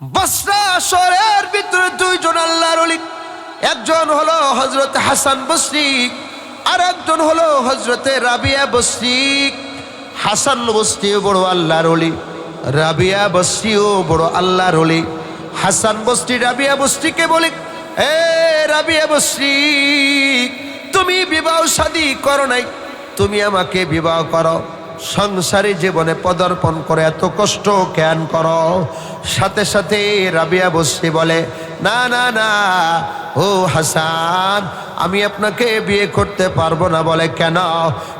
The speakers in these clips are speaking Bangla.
বসরা শহরের ভিতরে দুইজন আল্লাহর ওলি, একজন হলো হযরত হাসান বসরি আর একজন হলো হযরতে রাবিয়া বসরি। হাসান বসরিও বড় আল্লাহর ওলি, রাবিয়া বসরিও বড় আল্লাহর ওলি। হাসান বসরি রাবিয়া বসরিকে বলে, এ রাবিয়া বসরি, তুমি বিবাহ শাদী করো নাই, তুমি আমাকে বিবাহ করো। সংসারী জীবনে পদার্পণ করে এত কষ্ট কেন করো? সাথে সাথে রাবিয়া বসরি বলে, না না না ও হাসান, আমি আপনাকে বিয়ে করতে পারবো না। বলে কেন?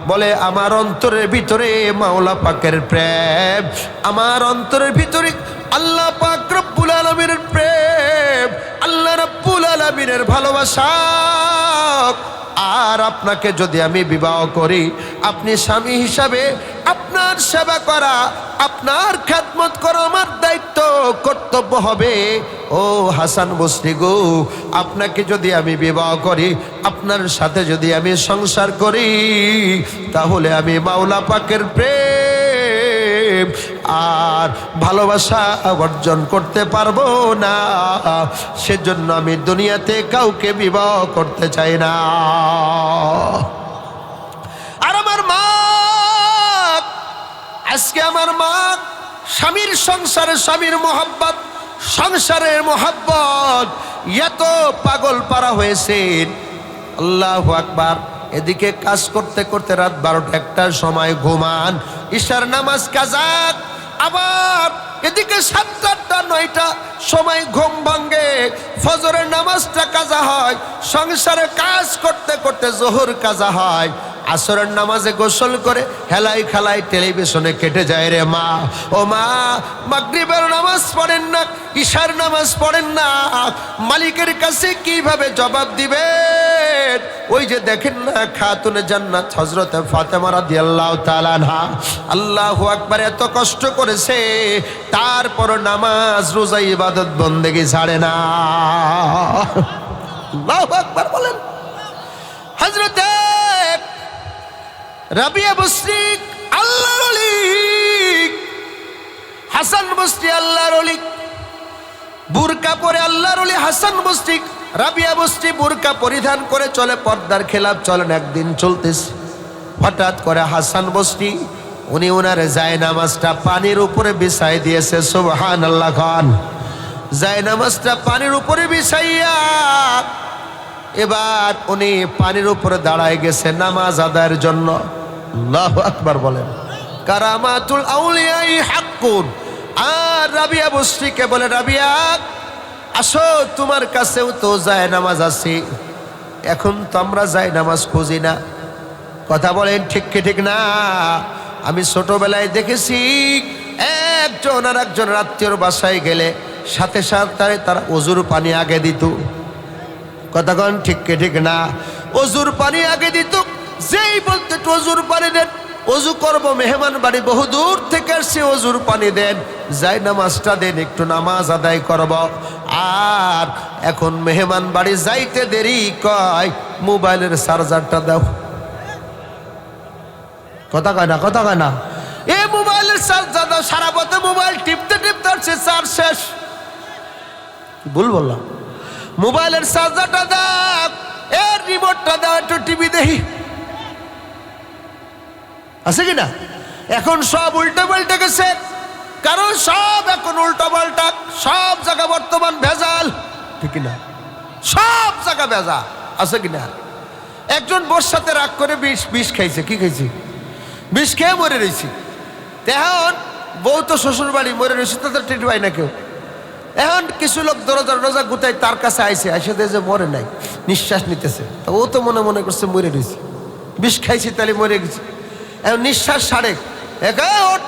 বলে আমার অন্তরের ভিতরে মাওলা পাকের প্রেম, আমার অন্তরের ভিতরে আল্লাহ পাক রব্বুল আলামিনের প্রেম, আল্লাহ রব্বুল আলামিনের ভালোবাসা। আর আপনাকে যদি আমি বিবাহ করি, আপনি স্বামী হিসাবে আপনার সেবা করা, আপনার খেদমত করা আমার দায়িত্ব কর্তব্য হবে। ও হাসান বসরি গো, আপনাকে যদি আমি বিবাহ করি, আপনার সাথে যদি আমি সংসার করি, তাহলে আমি মাওলা পাকের প্রেম আর ভালোবাসা অর্জন করতে পারবো না। সেজন্য আমি দুনিয়াতে কাউকে বিবাহ করতে চাই না। আর আমার মা, আজকে আমার মা স্বামীর সংসারে, স্বামীর মোহাব্বত, সংসারের মোহাব্বত এত পাগল পারা হয়েছেন, আল্লাহু আকবার। এদিকে কাজ করতে করতে রাত 12টা-1টার সময় ঘুমান, ঈশার নামাজ কাজা, আবার এদিকে 7টা-8টা-9টা সময় ঘুম ভাঙ্গে, ফজরের নামাজটা কাজা হয়, সংসারে কাজ করতে করতে জোহর কাজা হয়, আসরের নামাজে গোসল করে হেলাই খেলাই টেলিভিশনে কেটে যায় রে মা। ও মা, মাগরিবের নামাজ পড়েন না, ঈশার নামাজ পড়েন না, মালিকের কাছে কিভাবে জবাব দিবেন? ওই যে দেখেন না খাতুনে জান্নাত হযরতে ফাতেমা রাদিয়াল্লাহু তাআলা আনহা, আল্লাহু আকবার, এত কষ্ট করেছে, তারপর নামাজ রোজা ইবাদত বন্দেগী ছাড়ে না। আল্লাহু আকবার বলেন। হযরতে রাবিয়া বসরি আল্লাহর ওলি, হাসান বসরি আল্লাহর ওলি, বুরকা পরে আল্লাহর ওলি হাসান বসরি, রাবিয়া বসরি বুরকা পরিধান করে চলে, পর্দার খেলাপ চলেন। একদিন চলতেছে, হঠাৎ করে হাসান বসরি উনি ওনার জায়নামাজটা পানির উপরে বিছাই দিয়েছে। সুবহানাল্লাহ খান। জায়নামাজটা পানির উপরে বিছাইয়া এবার উনি পানির উপরে দাঁড়ায় গেছে নামাজ আদায়ের জন্য। আল্লাহু আকবার বলেন। কারামাতুল আউলিয়াই হাক্কুন। আর রাবিয়া বসরিকে বলে, রাবিয়া আসো, তোমার কাছেও তো জায়নামাজ আছে, এখন তো আমরা জায়নামাজ খুঁজি না। কথা বলেন ঠিক কি ঠিক না? আমি ছোটবেলায় দেখেছি একজন আর একজন আত্মীয়র বাসায় গেলে সাথে সাথে তারা ওযুর পানি আগে দিত। কথা কন ঠিক কি ঠিক না? ওযুর পানি আগে দিত, যেই বলতে ওযুর পানি দেন, ওযু করব, মেহমান বাড়ি বহু দূর থেকে আসছে, ওযুর পানি দেন, যাই নামাজটা দেন, একটু নামাজ আদায় করব। আর এখন মেহমান বাড়ি যাইতে দেরি, কয় মোবাইলের চার্জারটা দাও। কথা কয় না? কথা কয় না? এ মোবাইলের চার্জার দাও। সারা পথে মোবাইল টিপতে টিপতে আসছে, চার্জ শেষ। ভুল বললাম? মোবাইলের চার্জারটা দাও, এর রিমোটটা দাও, একটু টিভি দেখি। আছে কিনা? এখন সব উল্টা পাল্টে গেছে, কারণ সব এখন উল্টা পাল্টা, সব জায়গা বর্তমান ভেজাল, ঠিক না? সব জায়গা ভেজাল, আছে কিনা? একজন বোর সাথে রাগ করে বিষ খাইছে। কি খাইছে? বিষ খেয়ে মরে রয়েছি। এখন বউ তো শ্বশুর বাড়ি মরে রয়েছে, তাদের টের পায় না কেউ। এখন কিছু লোক দরজা দরজা গুতায় তার কাছে আইসে, আইসে যে মরে নাই, নিঃশ্বাস নিতেছে, তো ও তো মনে মনে করছে মরে রয়েছে, বিষ খাইছি তাহলে মরে গেছে। এখন নিঃশ্বাস সারে, ওঠ,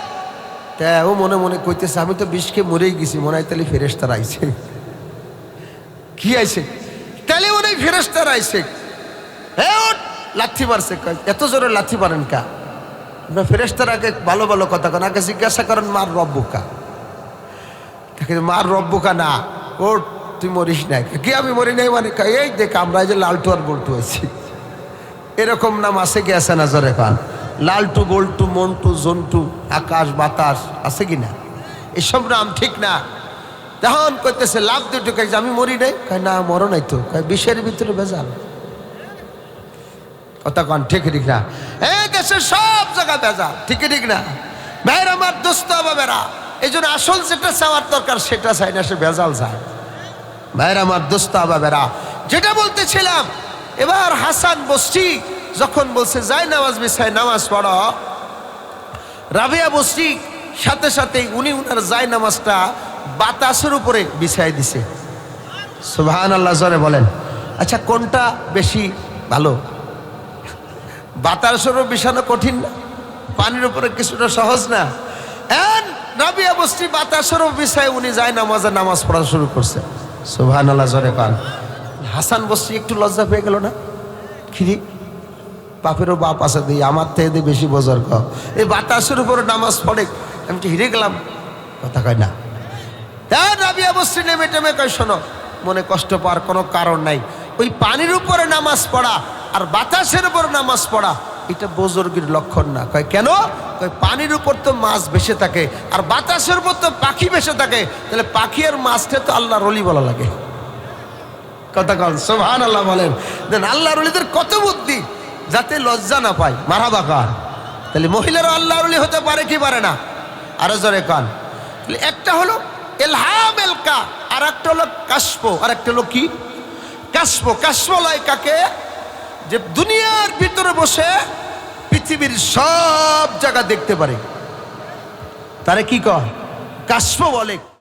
ও মনে মনে কইতেছে আমি তো বিষ খেয়ে মরেই গেছি, মনে হয় তাহলে ফেরেশতারা আইছে। কি আইছে? তাহলে মনে হয় ফেরেশতারা আইছে। ওঠ, লাথি মারছে। এত জোরে লাথি মারেন কা? আপনার ফেরেশতারাকে ভালো ভালো কথা কন, আগে জিজ্ঞাসা করেন মার রব্বুকা। মার রব্বুকা না, ওর তুই মরিস নাই। কি আমি মরি নাই? মানে এই দেখ আমরা যে লালটু আর বল্টু হয়েছি, এরকম নাম আছে কি আছে না? জোরে কান। লালটু, বল্টু, মন্টু, জন্টু, আকাশ, বাতাস, আছে কি না? এসব নাম ঠিক না। তখন কইতেছে লাভ দুটো কয় যে আমি মরি নাই, কয় না মরো নাই তো, কয় বিষের ভিতরে ভেজাল। কথা কন ঠিক ঠিক না? এই দেশে সব জায়গা ভেজাল, ঠিক ঠিক না? ভাইয়ের আমার দোস্ত বাবেরা, এই জন্য আসল যেটা চাওয়ার দরকার সেটা চাই না, সে ভেজাল চায়। ভাইয়ের আমার দোস্ত বাবেরা, যেটা বলতেছিলাম, এবার হাসান বসরি যখন বলছে যাই নামাজ বিছাই নামাজ পড়ো, রাবিয়া বসরি সাথে সাথে উনি উনার যাই নামাজটা বাতাসের উপরে বিছাই দিছে। সুবহানাল্লাহ জোরে বলেন। আচ্ছা কোনটা বেশি ভালো? বাতাসের উপর বিছানো কঠিন না? পানির উপরে কিছুটা সহজ না? রাবিয়া বসরি বাতাসের উপর বিছাই উনি যাই নামাজ পড়া শুরু করছে। সুবহানাল্লাহ জোরে কান। হাসান বসরি একটু লজ্জা পেয়ে গেল না? খিরি বাপেরও বাপ আছে দিই, আমার থেকে বেশি বোঝার ক এই বাতাসের উপরে নামাজ পড়ে, আমি তো হিরে গেলাম। কথা কয় না? রাবিয়া বসরি নেমে টেমে কয় শোনো, মনে কষ্ট পাওয়ার কোনো কারণ নাই। ওই পানির উপরে নামাজ পড়া আর বাতাসের উপর নামাজ পড়া এটা বুজুর্গের লক্ষণ না। কয় কেন? কয় পানির উপর তো মাছ ভেসে থাকে আর বাতাসের উপর তো পাখি ভেসে থাকে, তাহলে পাখি আর মাছটা তো আল্লাহর ওলি বলা লাগে। কথা কন সুবহানাল্লাহ বলেন। দেন আল্লাহর ওলিদের কত বুদ্ধি, যাতে লজ্জা না পায়। মারহাবা কান। তাহলে মহিলারা আল্লাহর ওলি হতে পারে কি পারে না? আরো জোরে কান। একটা হলো ইলহাম এলকা, আর একটা হলো কাশফ, আর একটা হলো কি কাশফ। কাশফ লয় কাকে? যে দুনিয়ার ভিতরে বসে পৃথিবীর সব জায়গা দেখতে পারে, তারে কি কয়? কাশফ বলে।